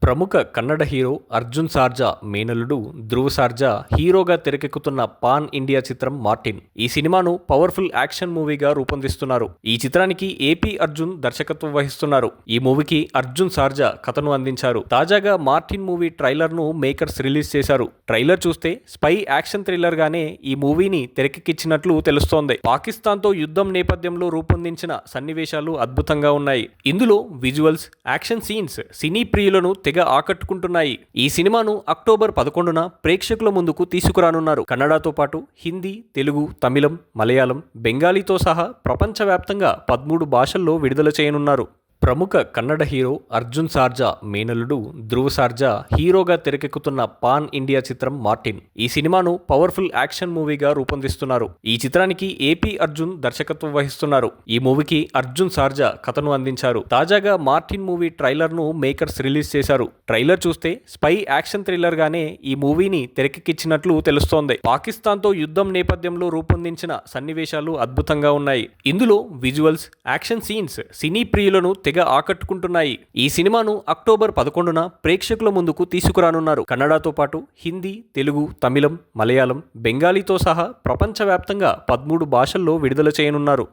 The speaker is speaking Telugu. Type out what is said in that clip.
ప్రముఖ కన్నడ హీరో అర్జున్ సార్జా మేనల్లుడు ధ్రువ్ సార్జా హీరోగా తెరకెక్కుతున్న పాన్ ఇండియా చిత్రం మార్టిన్. ఈ సినిమాను పవర్ఫుల్ యాక్షన్ మూవీగా రూపొందిస్తున్నారు. ఈ చిత్రానికి ఏపీ అర్జున్ దర్శకత్వం వహిస్తున్నారు. ఈ మూవీకి అర్జున్ సార్జా కథను అందించారు. తాజాగా మార్టిన్ మూవీ ట్రైలర్ ను మేకర్స్ రిలీజ్ చేశారు. ట్రైలర్ చూస్తే స్పై యాక్షన్ థ్రిల్లర్ గానే ఈ మూవీని తెరకెక్కించినట్లు తెలుస్తోంది. పాకిస్తాన్ తో యుద్ధం నేపథ్యంలో రూపొందించిన సన్నివేశాలు అద్భుతంగా ఉన్నాయి. ఇందులో విజువల్స్, యాక్షన్ సీన్స్ సినీ ప్రియులను తెగ ఆకట్టుకుంటున్నాయి. ఈ సినిమాను అక్టోబర్ 11న ప్రేక్షకుల ముందుకు తీసుకురానున్నారు. కన్నడతో పాటు హిందీ, తెలుగు, తమిళం, మలయాళం, బెంగాలీతో సహా ప్రపంచవ్యాప్తంగా 13 భాషల్లో విడుదల చేయనున్నారు. ప్రముఖ కన్నడ హీరో అర్జున్ సార్జా మేనల్లుడు ధ్రువ్ సార్జా హీరోగా తెరకెక్కుతున్న పాన్ ఇండియా చిత్రం మార్టిన్. ఈ సినిమాను పవర్ఫుల్ యాక్షన్ మూవీగా రూపొందిస్తున్నారు. ఈ చిత్రానికి ఏపీ అర్జున్ దర్శకత్వం వహిస్తున్నారు. ఈ మూవీకి అర్జున్ సార్జా కథను అందించారు. తాజాగా మార్టిన్ మూవీ ట్రైలర్ ను మేకర్స్ రిలీజ్ చేశారు. ట్రైలర్ చూస్తే స్పై యాక్షన్ థ్రిల్లర్ గానే ఈ మూవీని తెరకెక్కించినట్లు తెలుస్తోంది. పాకిస్తాన్ తో యుద్ధం నేపథ్యంలో రూపొందించిన సన్నివేశాలు అద్భుతంగా ఉన్నాయి. ఇందులో విజువల్స్, యాక్షన్ సీన్స్ సినీ ప్రియులను తెగ ఆకట్టుకుంటున్నాయి. ఈ సినిమాను అక్టోబర్ 11న ప్రేక్షకుల ముందుకు తీసుకురానున్నారు. కన్నడతో పాటు హిందీ, తెలుగు, తమిళం, మలయాళం, బెంగాలీతో సహా ప్రపంచవ్యాప్తంగా 13 భాషల్లో విడుదల చేయనున్నారు.